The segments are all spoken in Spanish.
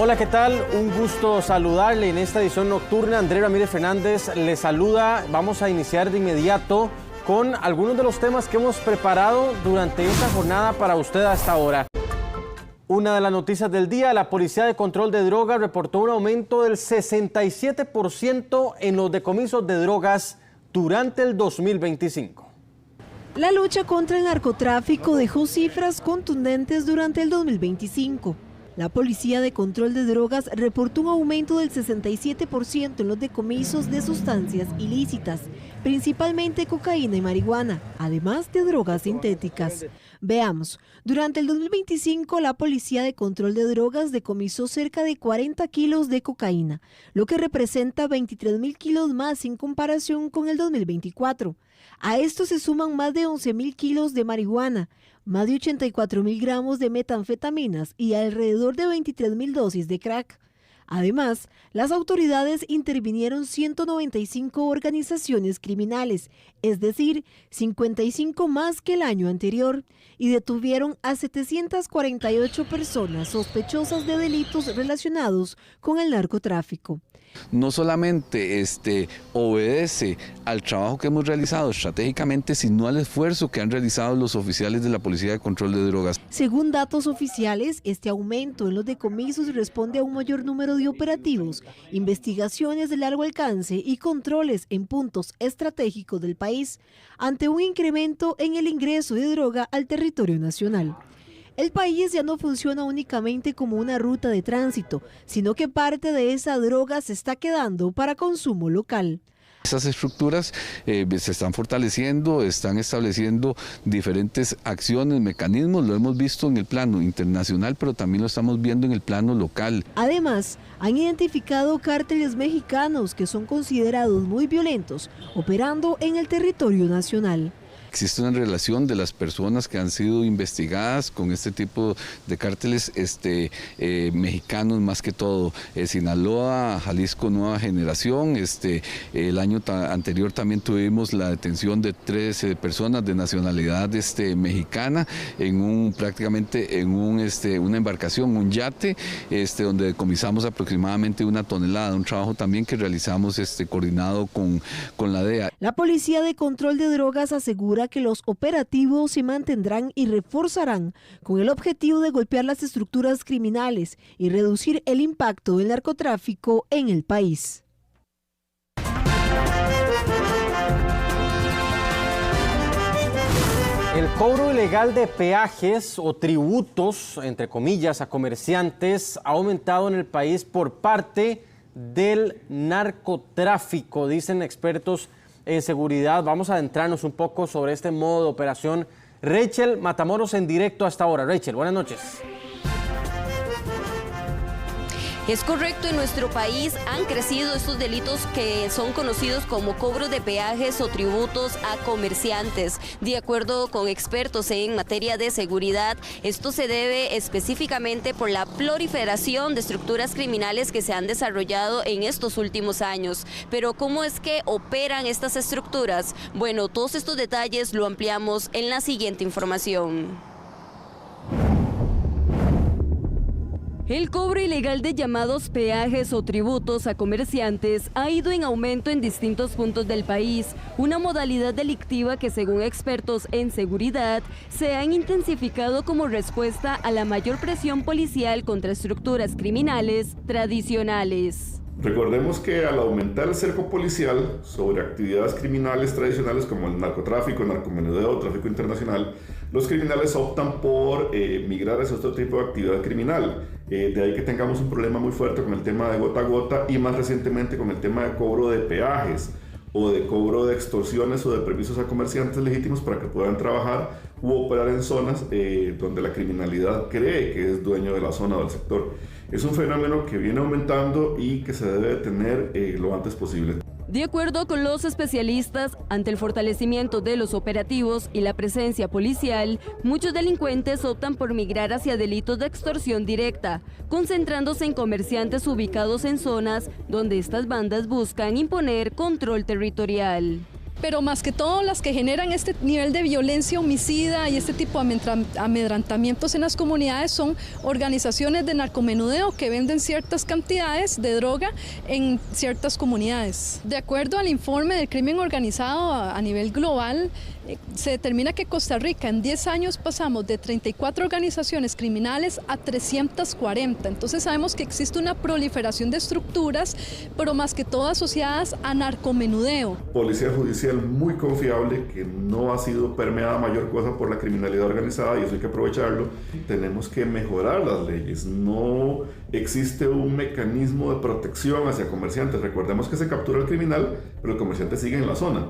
Hola, ¿qué tal? Un gusto saludarle en esta edición nocturna. Andrés Ramírez Fernández le saluda. Vamos a iniciar de inmediato con algunos de los temas que hemos preparado durante esta jornada para usted a esta hora. Una de las noticias del día: la Policía de Control de Drogas reportó un aumento del 67% en los decomisos de drogas durante el 2025. La lucha contra el narcotráfico dejó cifras contundentes durante el 2025. La Policía de Control de Drogas reportó un aumento del 67% en los decomisos de sustancias ilícitas, principalmente cocaína y marihuana, además de drogas sintéticas. Veamos, durante el 2025 la Policía de Control de Drogas decomisó cerca de 40 kilos de cocaína, lo que representa 23.000 kilos más en comparación con el 2024. A esto se suman más de 11.000 kilos de marihuana, más de 84.000 gramos de metanfetaminas y alrededor de 23.000 dosis de crack. Además, las autoridades intervinieron 195 organizaciones criminales, es decir, 55 más que el año anterior, y detuvieron a 748 personas sospechosas de delitos relacionados con el narcotráfico. No solamente obedece al trabajo que hemos realizado estratégicamente, sino al esfuerzo que han realizado los oficiales de la Policía de Control de Drogas. Según datos oficiales, este aumento en los decomisos responde a un mayor número de operativos, investigaciones de largo alcance y controles en puntos estratégicos del país, ante un incremento en el ingreso de droga al territorio nacional. El país ya no funciona únicamente como una ruta de tránsito, sino que parte de esa droga se está quedando para consumo local. Esas estructuras se están fortaleciendo, están estableciendo diferentes acciones, mecanismos, lo hemos visto en el plano internacional, pero también lo estamos viendo en el plano local. Además, han identificado cárteles mexicanos que son considerados muy violentos, operando en el territorio nacional. Existe una relación de las personas que han sido investigadas con este tipo de cárteles mexicanos, más que todo. Sinaloa, Jalisco Nueva Generación. El año anterior también tuvimos la detención de 13 personas de nacionalidad mexicana prácticamente en una embarcación, un yate, donde decomisamos aproximadamente 1 tonelada. Un trabajo también que realizamos coordinado con la DEA. La Policía de Control de Drogas asegura que los operativos se mantendrán y reforzarán con el objetivo de golpear las estructuras criminales y reducir el impacto del narcotráfico en el país. El cobro ilegal de peajes o tributos, entre comillas, a comerciantes ha aumentado en el país por parte del narcotráfico, dicen expertos en seguridad. Vamos a adentrarnos un poco sobre este modo de operación. Rachel Matamoros en directo hasta ahora. Rachel, buenas noches. Es correcto, en nuestro país han crecido estos delitos que son conocidos como cobros de peajes o tributos a comerciantes. De acuerdo con expertos en materia de seguridad, esto se debe específicamente por la proliferación de estructuras criminales que se han desarrollado en estos últimos años. Pero ¿cómo es que operan estas estructuras? Bueno, todos estos detalles lo ampliamos en la siguiente información. El cobro ilegal de llamados peajes o tributos a comerciantes ha ido en aumento en distintos puntos del país, una modalidad delictiva que, según expertos en seguridad, se han intensificado como respuesta a la mayor presión policial contra estructuras criminales tradicionales. Recordemos que al aumentar el cerco policial sobre actividades criminales tradicionales como el narcotráfico, el narcomenudeo, tráfico internacional, los criminales optan por migrar hacia otro tipo de actividad criminal. De ahí que tengamos un problema muy fuerte con el tema de gota a gota y más recientemente con el tema de cobro de peajes o de cobro de extorsiones o de permisos a comerciantes legítimos para que puedan trabajar u operar en zonas donde la criminalidad cree que es dueño de la zona o del sector. Es un fenómeno que viene aumentando y que se debe detener lo antes posible. De acuerdo con los especialistas, ante el fortalecimiento de los operativos y la presencia policial, muchos delincuentes optan por migrar hacia delitos de extorsión directa, concentrándose en comerciantes ubicados en zonas donde estas bandas buscan imponer control territorial. pero más que todo las que generan este nivel de violencia homicida y este tipo de amedrantamientos en las comunidades son organizaciones de narcomenudeo que venden ciertas cantidades de droga en ciertas comunidades. De acuerdo al informe del crimen organizado a nivel global, se determina que Costa Rica en 10 años pasamos de 34 organizaciones criminales a 340. Entonces sabemos que existe una proliferación de estructuras, pero más que todo asociadas a narcomenudeo. Policía judicial muy confiable, que no ha sido permeada mayor cosa por la criminalidad organizada, y eso hay que aprovecharlo. Tenemos que mejorar las leyes. No existe un mecanismo de protección hacia comerciantes. Recordemos que se captura al criminal, pero el comerciante sigue en la zona.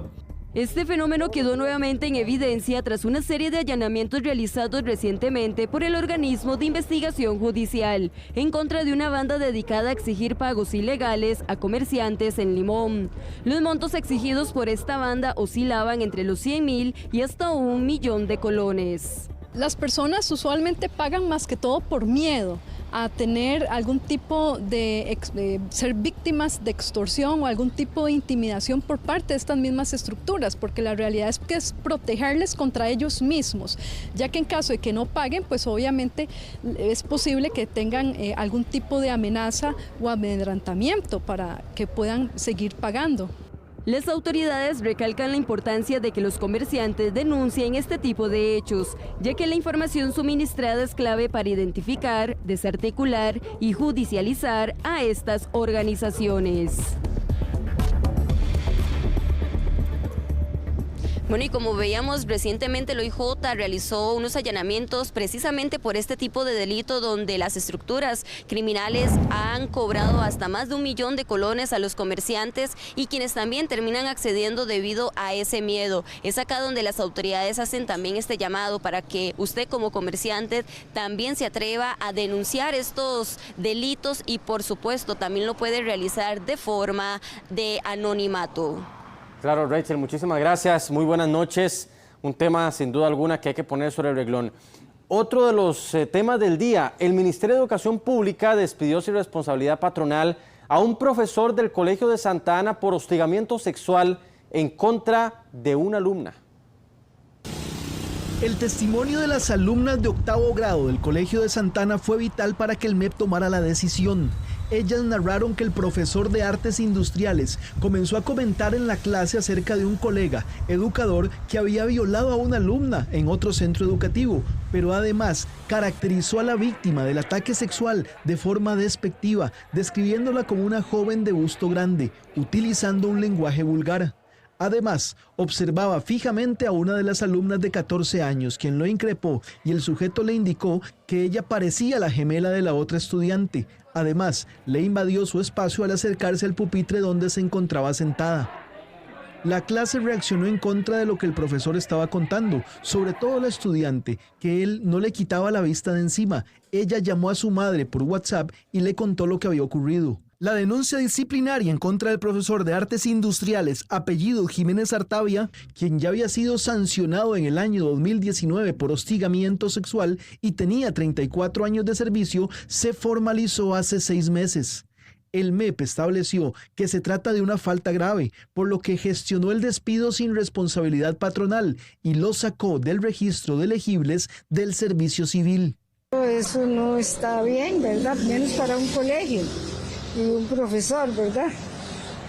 Este fenómeno quedó nuevamente en evidencia tras una serie de allanamientos realizados recientemente por el organismo de investigación judicial en contra de una banda dedicada a exigir pagos ilegales a comerciantes en Limón. Los montos exigidos por esta banda oscilaban entre los 100.000 y hasta 1 millón de colones. Las personas usualmente pagan más que todo por miedo a tener algún tipo de ser víctimas de extorsión o algún tipo de intimidación por parte de estas mismas estructuras, porque la realidad es que es protegerles contra ellos mismos, ya que en caso de que no paguen, pues obviamente es posible que tengan algún tipo de amenaza o amedrentamiento para que puedan seguir pagando. Las autoridades recalcan la importancia de que los comerciantes denuncien este tipo de hechos, ya que la información suministrada es clave para identificar, desarticular y judicializar a estas organizaciones. Bueno, y como veíamos recientemente, el OIJ realizó unos allanamientos precisamente por este tipo de delito, donde las estructuras criminales han cobrado hasta más de 1 millón de colones a los comerciantes y quienes también terminan accediendo debido a ese miedo. Es acá donde las autoridades hacen también este llamado para que usted como comerciante también se atreva a denunciar estos delitos y por supuesto también lo puede realizar de forma de anonimato. Claro, Rachel, muchísimas gracias. Muy buenas noches. Un tema sin duda alguna que hay que poner sobre el renglón. Otro de los temas del día, el Ministerio de Educación Pública despidió sin responsabilidad patronal a un profesor del Colegio de Santa Ana por hostigamiento sexual en contra de una alumna. El testimonio de las alumnas de 8º grado del Colegio de Santa Ana fue vital para que el MEP tomara la decisión. Ellas narraron que el profesor de artes industriales comenzó a comentar en la clase acerca de un colega educador que había violado a una alumna en otro centro educativo, pero además caracterizó a la víctima del ataque sexual de forma despectiva, describiéndola como una joven de busto grande, utilizando un lenguaje vulgar. Además, observaba fijamente a una de las alumnas de 14 años, quien lo increpó, y el sujeto le indicó que ella parecía la gemela de la otra estudiante. Además, le invadió su espacio al acercarse al pupitre donde se encontraba sentada. La clase reaccionó en contra de lo que el profesor estaba contando, sobre todo la estudiante, que él no le quitaba la vista de encima. Ella llamó a su madre por WhatsApp y le contó lo que había ocurrido. La denuncia disciplinaria en contra del profesor de artes industriales, apellido Jiménez Artavia, quien ya había sido sancionado en el año 2019 por hostigamiento sexual y tenía 34 años de servicio, se formalizó hace 6 meses. El MEP estableció que se trata de una falta grave, por lo que gestionó el despido sin responsabilidad patronal y lo sacó del registro de elegibles del servicio civil. Eso no está bien, ¿verdad? Menos para un colegio y un profesor, ¿verdad?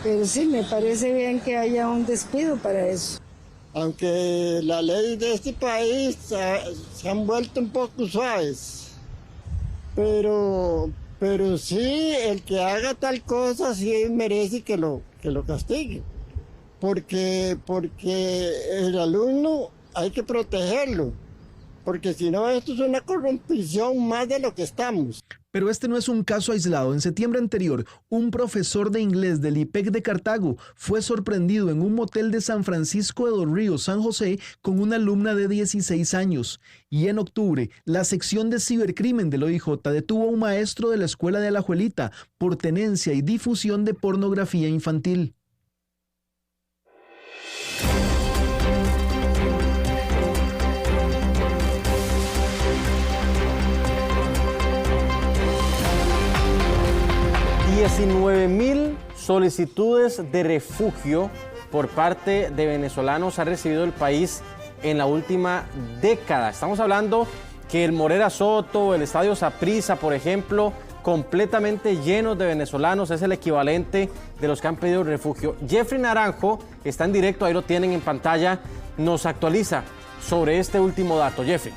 Pero sí, me parece bien que haya un despido para eso. Aunque las leyes de este país se han vuelto un poco suaves, pero sí, el que haga tal cosa sí merece que lo castigue, porque el alumno hay que protegerlo, porque si no esto es una corrupción más de lo que estamos. Pero este no es un caso aislado. En septiembre anterior, un profesor de inglés del IPEC de Cartago fue sorprendido en un motel de San Francisco de los Ríos, San José, con una alumna de 16 años. Y en octubre, la sección de cibercrimen del OIJ detuvo a un maestro de la escuela de Alajuelita por tenencia y difusión de pornografía infantil. $19,000 solicitudes de refugio por parte de venezolanos ha recibido el país en la última década. Estamos hablando que el Morera Soto, el Estadio Saprissa, por ejemplo, completamente llenos de venezolanos, es el equivalente de los que han pedido refugio. Jeffrey Naranjo está en directo, ahí lo tienen en pantalla, nos actualiza sobre este último dato. Jeffrey.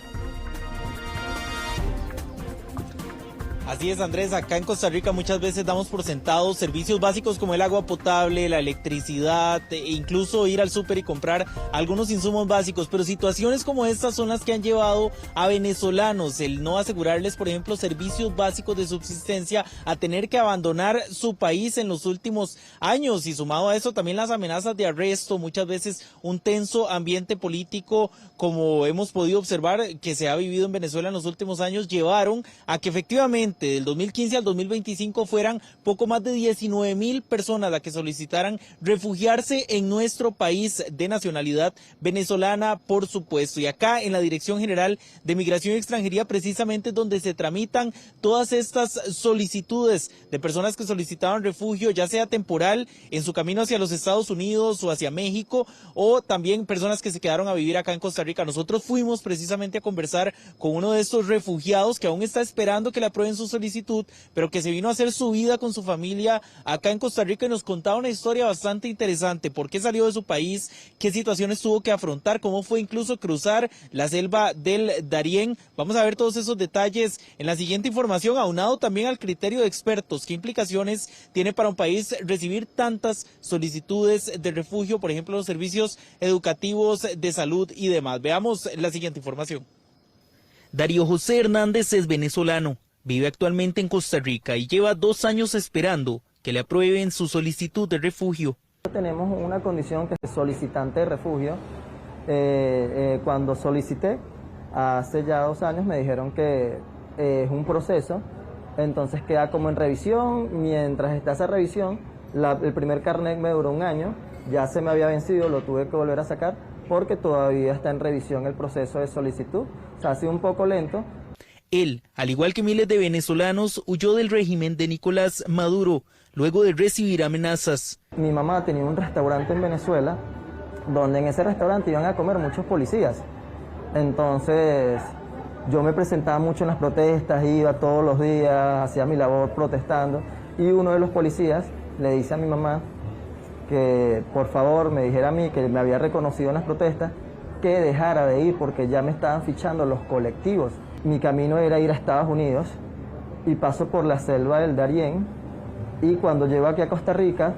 Así es, Andrés, acá en Costa Rica muchas veces damos por sentados servicios básicos como el agua potable, la electricidad e incluso ir al súper y comprar algunos insumos básicos, pero situaciones como estas son las que han llevado a venezolanos el no asegurarles, por ejemplo, servicios básicos de subsistencia, a tener que abandonar su país en los últimos años, y sumado a eso también las amenazas de arresto, muchas veces un tenso ambiente político como hemos podido observar que se ha vivido en Venezuela en los últimos años, llevaron a que efectivamente del 2015 al 2025 fueran poco más de 19,000 personas las que solicitaran refugiarse en nuestro país de nacionalidad venezolana, por supuesto. Y acá en la Dirección General de Migración y Extranjería precisamente es donde se tramitan todas estas solicitudes de personas que solicitaban refugio, ya sea temporal en su camino hacia los Estados Unidos o hacia México, o también personas que se quedaron a vivir acá en Costa Rica. Nosotros fuimos precisamente a conversar con uno de estos refugiados que aún está esperando que le aprueben su solicitud, pero que se vino a hacer su vida con su familia acá en Costa Rica, y nos contaba una historia bastante interesante: por qué salió de su país, qué situaciones tuvo que afrontar, cómo fue incluso cruzar la selva del Darién. Vamos a ver todos esos detalles en la siguiente información, aunado también al criterio de expertos. ¿Qué implicaciones tiene para un país recibir tantas solicitudes de refugio, por ejemplo, los servicios educativos, de salud y demás? Veamos la siguiente información. Darío José Hernández es venezolano. Vive actualmente en Costa Rica y lleva 2 años esperando que le aprueben su solicitud de refugio. Tenemos una condición que es solicitante de refugio. Cuando solicité, hace ya 2 años, me dijeron que es un proceso, entonces queda como en revisión. Mientras está esa revisión, el primer carnet me duró 1 año, ya se me había vencido, lo tuve que volver a sacar porque todavía está en revisión el proceso de solicitud. O sea, ha sido un poco lento. Él, al igual que miles de venezolanos, huyó del régimen de Nicolás Maduro luego de recibir amenazas. Mi mamá tenía un restaurante en Venezuela, donde en ese restaurante iban a comer muchos policías. Entonces yo me presentaba mucho en las protestas, iba todos los días, hacía mi labor protestando, y uno de los policías le dice a mi mamá que por favor me dijera a mí, que me había reconocido en las protestas, que dejara de ir porque ya me estaban fichando los colectivos. Mi camino era ir a Estados Unidos y paso por la selva del Darién, y cuando llego aquí a Costa Rica,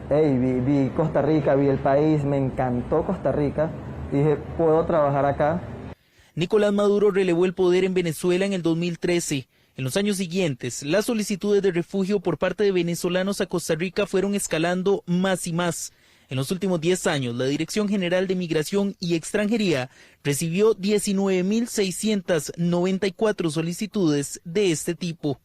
vi Costa Rica, vi el país, me encantó Costa Rica, dije, puedo trabajar acá. Nicolás Maduro relevó el poder en Venezuela en el 2013. En los años siguientes, las solicitudes de refugio por parte de venezolanos a Costa Rica fueron escalando más y más. En los últimos 10 años, la Dirección General de Migración y Extranjería recibió 19,694 solicitudes de este tipo.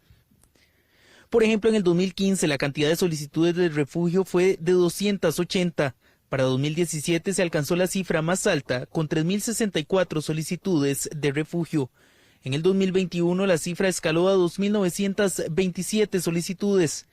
Por ejemplo, en el 2015 la cantidad de solicitudes de refugio fue de 280. Para 2017 se alcanzó la cifra más alta, con 3,064 solicitudes de refugio. En el 2021 la cifra escaló a 2,927 solicitudes.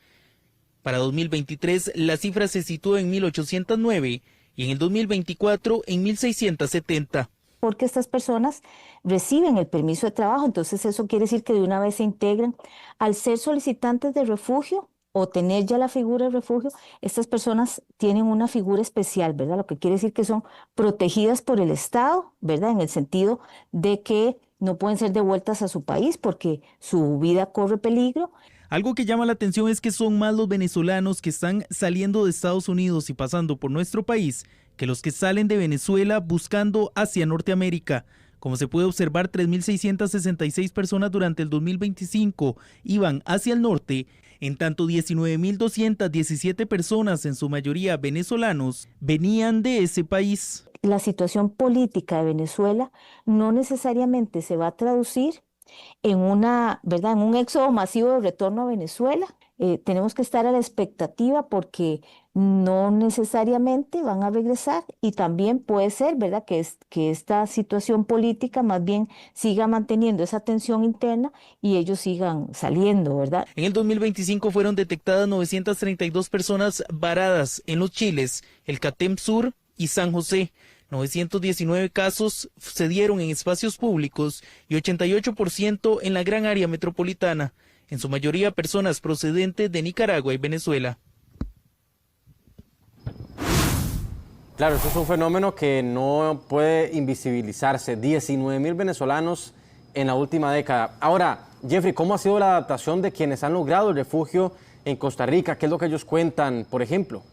Para 2023 la cifra se situó en 1,809 y en el 2024 en 1,670. Porque estas personas reciben el permiso de trabajo, entonces eso quiere decir que de una vez se integran. Al ser solicitantes de refugio o tener ya la figura de refugio, estas personas tienen una figura especial, ¿verdad? Lo que quiere decir que son protegidas por el Estado, ¿verdad? En el sentido de que no pueden ser devueltas a su país porque su vida corre peligro. Algo que llama la atención es que son más los venezolanos que están saliendo de Estados Unidos y pasando por nuestro país que los que salen de Venezuela buscando hacia Norteamérica. Como se puede observar, 3,666 personas durante el 2025 iban hacia el norte, en tanto 19,217 personas, en su mayoría venezolanos, venían de ese país. La situación política de Venezuela no necesariamente se va a traducir ¿verdad? En un éxodo masivo de retorno a Venezuela. Tenemos que estar a la expectativa porque no necesariamente van a regresar y también puede ser, ¿verdad?, que esta situación política más bien siga manteniendo esa tensión interna y ellos sigan saliendo, ¿verdad? En el 2025 fueron detectadas 932 personas varadas en los chiles, el Catem Sur y San José. 919 casos se dieron en espacios públicos y 88% en la gran área metropolitana, en su mayoría personas procedentes de Nicaragua y Venezuela. Claro, esto es un fenómeno que no puede invisibilizarse. 19,000 venezolanos en la última década. Ahora, Jeffrey, ¿cómo ha sido la adaptación de quienes han logrado el refugio en Costa Rica? ¿Qué es lo que ellos cuentan, por ejemplo?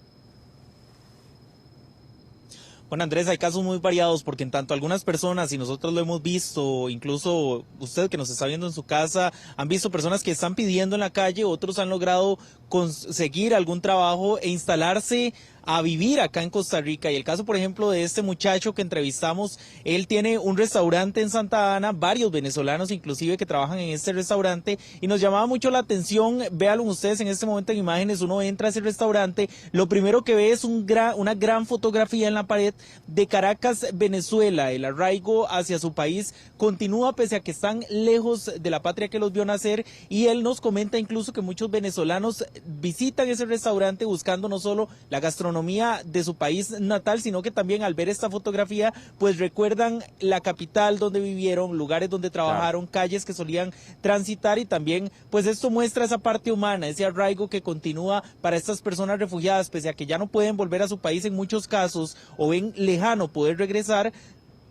Bueno, Andrés, hay casos muy variados porque en tanto algunas personas, y nosotros lo hemos visto, incluso usted que nos está viendo en su casa, han visto personas que están pidiendo en la calle, otros han logrado conseguir algún trabajo e instalarse a vivir acá en Costa Rica. Y el caso, por ejemplo, de este muchacho que entrevistamos, él tiene un restaurante en Santa Ana, varios venezolanos inclusive que trabajan en este restaurante, y nos llamaba mucho la atención, véanlo ustedes en este momento en imágenes, uno entra a ese restaurante, lo primero que ve es una gran fotografía en la pared de Caracas, Venezuela. El arraigo hacia su país continúa pese a que están lejos de la patria que los vio nacer, y él nos comenta incluso que muchos venezolanos visitan ese restaurante buscando no solo la gastronomía de su país natal, sino que también al ver esta fotografía pues recuerdan la capital donde vivieron, lugares donde trabajaron, calles que solían transitar, y también pues esto muestra esa parte humana, ese arraigo que continúa para estas personas refugiadas, pese a que ya no pueden volver a su país en muchos casos o ven lejano poder regresar,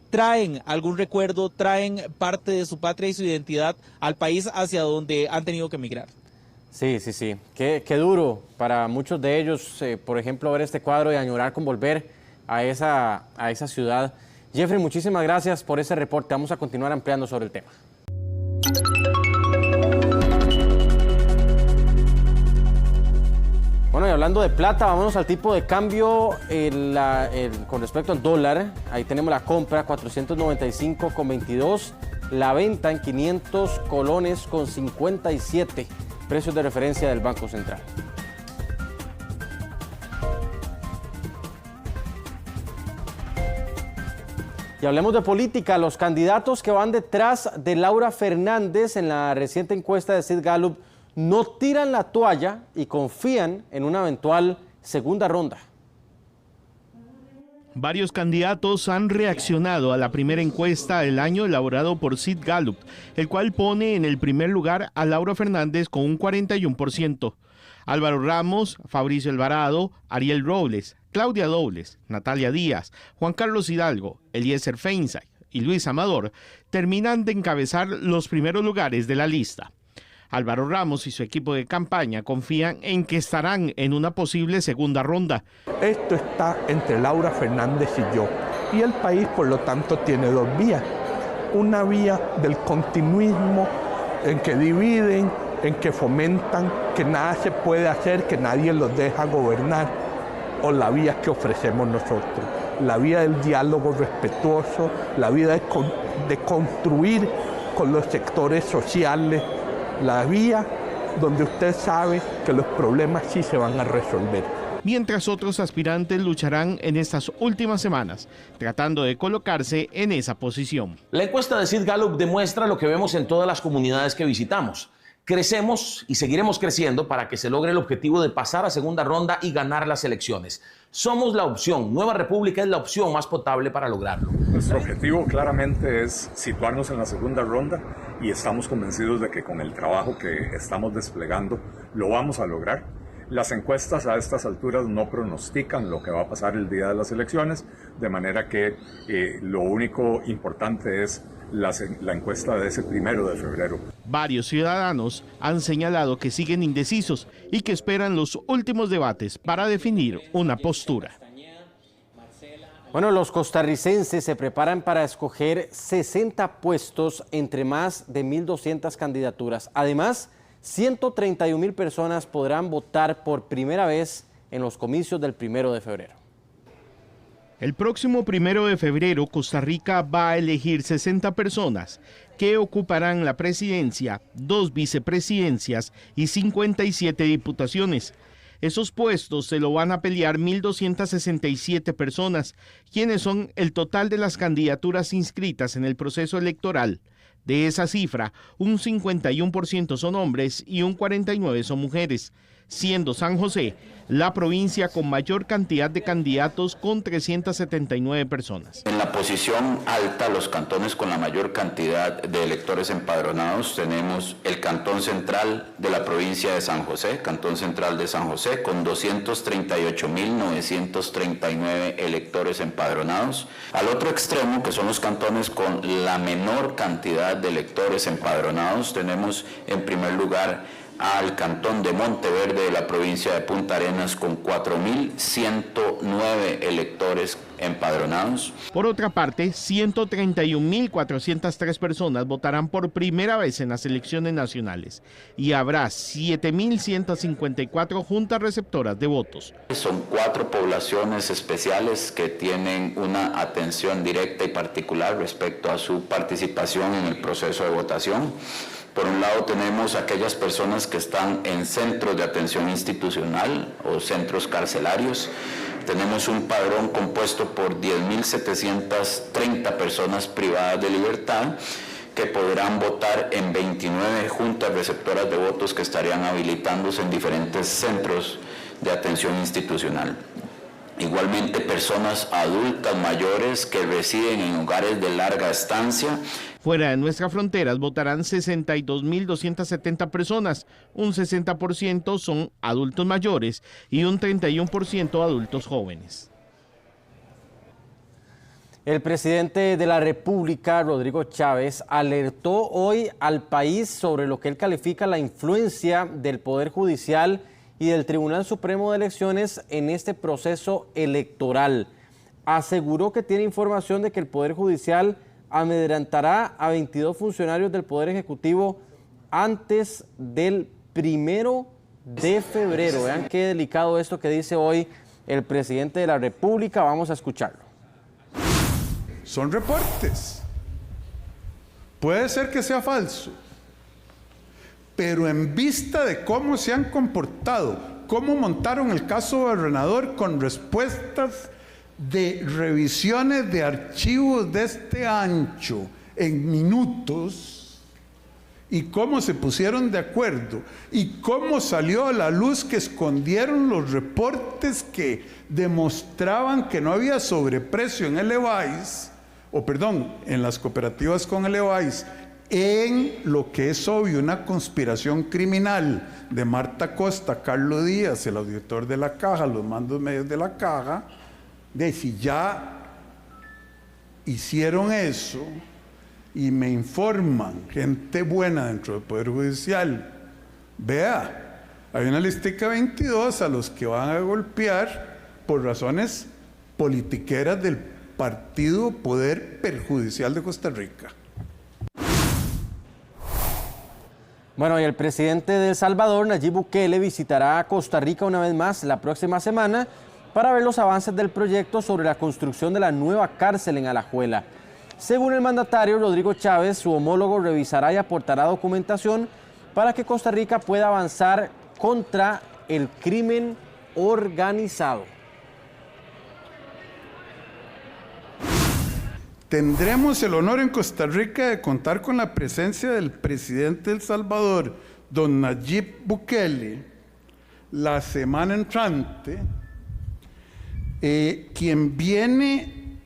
traen algún recuerdo, traen parte de su patria y su identidad al país hacia donde han tenido que emigrar. Sí. Qué duro para muchos de ellos, por ejemplo, ver este cuadro y añorar con volver a esa ciudad. Jeffrey, muchísimas gracias por ese reporte. Vamos a continuar ampliando sobre el tema. Bueno, y hablando de plata, vámonos al tipo de cambio con respecto al dólar. Ahí tenemos la compra, 495,22. La venta en 500 colones con 57. Precios de referencia del Banco Central. Y hablemos de política. Los candidatos que van detrás de Laura Fernández en la reciente encuesta de Sid Gallup no tiran la toalla y confían en una eventual segunda ronda. Varios candidatos han reaccionado a la primera encuesta del año elaborado por Sid Gallup, el cual pone en el primer lugar a Laura Fernández con un 41%. Álvaro Ramos, Fabricio Alvarado, Ariel Robles, Claudia Dobles, Natalia Díaz, Juan Carlos Hidalgo, Eliezer Feinsack y Luis Amador terminan de encabezar los primeros lugares de la lista. Álvaro Ramos y su equipo de campaña confían en que estarán en una posible segunda ronda. Esto está entre Laura Fernández y yo, y el país por lo tanto tiene dos vías. Una vía del continuismo, en que dividen, en que fomentan que nada se puede hacer, que nadie los deja gobernar, o la vía que ofrecemos nosotros, la vía del diálogo respetuoso, la vía de construir con los sectores sociales, la vía donde usted sabe que los problemas sí se van a resolver. Mientras otros aspirantes lucharán en estas últimas semanas, tratando de colocarse en esa posición. La encuesta de Sid Gallup demuestra lo que vemos en todas las comunidades que visitamos. Crecemos y seguiremos creciendo para que se logre el objetivo de pasar a segunda ronda y ganar las elecciones. Somos la opción, Nueva República es la opción más potable para lograrlo. Nuestro objetivo claramente es situarnos en la segunda ronda y estamos convencidos de que con el trabajo que estamos desplegando lo vamos a lograr. Las encuestas a estas alturas no pronostican lo que va a pasar el día de las elecciones, de manera que lo único importante es la encuesta de ese 1 de febrero. Varios ciudadanos han señalado que siguen indecisos y que esperan los últimos debates para definir una postura. Bueno, los costarricenses se preparan para escoger 60 puestos entre más de 1.200 candidaturas. Además, 131,000 personas podrán votar por primera vez en los comicios del 1 de febrero. El próximo 1 de febrero, Costa Rica va a elegir 60 personas que ocuparán la presidencia, 2 vicepresidencias y 57 diputaciones. Esos puestos se lo van a pelear 1.267 personas, quienes son el total de las candidaturas inscritas en el proceso electoral. De esa cifra, un 51% son hombres y un 49% son mujeres, siendo San José la provincia con mayor cantidad de candidatos con 379 personas. En la posición alta, los cantones con la mayor cantidad de electores empadronados, tenemos el Cantón Central de la provincia de San José, Cantón Central de San José, con 238.939 electores empadronados. Al otro extremo, que son los cantones con la menor cantidad de electores empadronados, tenemos en primer lugar al Cantón de Monteverde de la provincia de Punta Arenas con 4.109 electores empadronados. Por otra parte, 131.403 personas votarán por primera vez en las elecciones nacionales y habrá 7.154 juntas receptoras de votos. Son 4 poblaciones especiales que tienen una atención directa y particular respecto a su participación en el proceso de votación. Por un lado tenemos aquellas personas que están en centros de atención institucional o centros carcelarios. Tenemos un padrón compuesto por 10.730 personas privadas de libertad que podrán votar en 29 juntas receptoras de votos que estarían habilitándose en diferentes centros de atención institucional. Igualmente personas adultas mayores que residen en hogares de larga estancia. Fuera de nuestras fronteras votarán 62.270 personas, un 60% son adultos mayores y un 31% adultos jóvenes. El presidente de la República, Rodrigo Chávez, alertó hoy al país sobre lo que él califica la influencia del Poder Judicial y del Tribunal Supremo de Elecciones en este proceso electoral. Aseguró que tiene información de que el Poder Judicial amedrentará a 22 funcionarios del Poder Ejecutivo antes del 1 de febrero. Vean qué delicado esto que dice hoy el presidente de la República. Vamos a escucharlo. Son reportes. Puede ser que sea falso, pero en vista de cómo se han comportado, cómo montaron el caso Barrenador con respuestas de revisiones de archivos de este ancho en minutos, y cómo se pusieron de acuerdo, y cómo salió a la luz que escondieron los reportes que demostraban que no había sobreprecio en en las cooperativas con Elevais, en lo que es obvio una conspiración criminal de Marta Costa, Carlos Díaz, el auditor de la Caja, los mandos medios de la Caja, de si ya hicieron eso y me informan, gente buena dentro del Poder Judicial, vea, hay una listica 22 a los que van a golpear por razones politiqueras del Partido Poder Perjudicial de Costa Rica. Bueno, y el presidente de El Salvador, Nayib Bukele, visitará Costa Rica una vez más la próxima semana para ver los avances del proyecto sobre la construcción de la nueva cárcel en Alajuela. Según el mandatario Rodrigo Chávez, su homólogo revisará y aportará documentación para que Costa Rica pueda avanzar contra el crimen organizado. Tendremos el honor en Costa Rica de contar con la presencia del presidente de El Salvador, don Nayib Bukele, la semana entrante, quien viene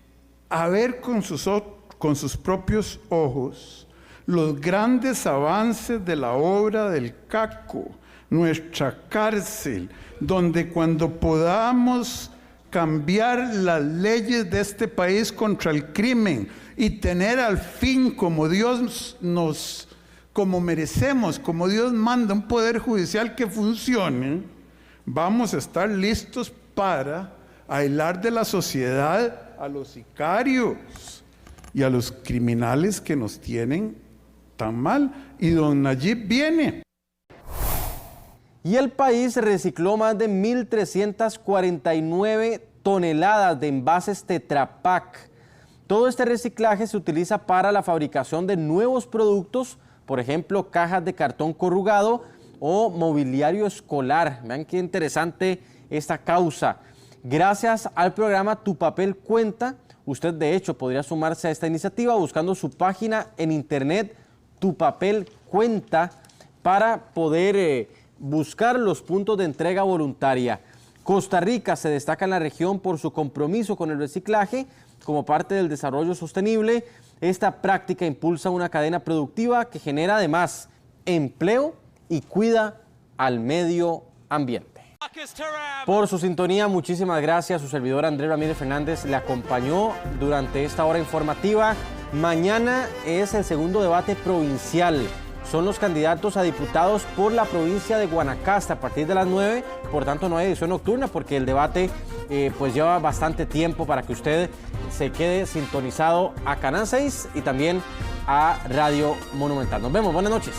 a ver con sus propios ojos los grandes avances de la obra del Caco, nuestra cárcel, donde cuando podamos cambiar las leyes de este país contra el crimen y tener al fin, como Dios como merecemos, como Dios manda, un poder judicial que funcione, vamos a estar listos para aislar de la sociedad a los sicarios y a los criminales que nos tienen tan mal. Y don Nayib viene. Y el país recicló más de 1.349 toneladas de envases Tetra Pak. Todo este reciclaje se utiliza para la fabricación de nuevos productos, por ejemplo, cajas de cartón corrugado o mobiliario escolar. Vean qué interesante esta causa. Gracias al programa Tu Papel Cuenta, usted de hecho podría sumarse a esta iniciativa buscando su página en internet Tu Papel Cuenta para poder buscar los puntos de entrega voluntaria. Costa Rica se destaca en la región por su compromiso con el reciclaje como parte del desarrollo sostenible. Esta práctica impulsa una cadena productiva que genera además empleo y cuida al medio ambiente. Por su sintonía, muchísimas gracias. Su servidor Andrés Ramírez Fernández le acompañó durante esta hora informativa. Mañana es el segundo debate provincial. Son los candidatos a diputados por la provincia de Guanacaste a partir de las 9. Por tanto, no hay edición nocturna porque el debate pues lleva bastante tiempo para que usted se quede sintonizado a Canal 6 y también a Radio Monumental. Nos vemos. Buenas noches.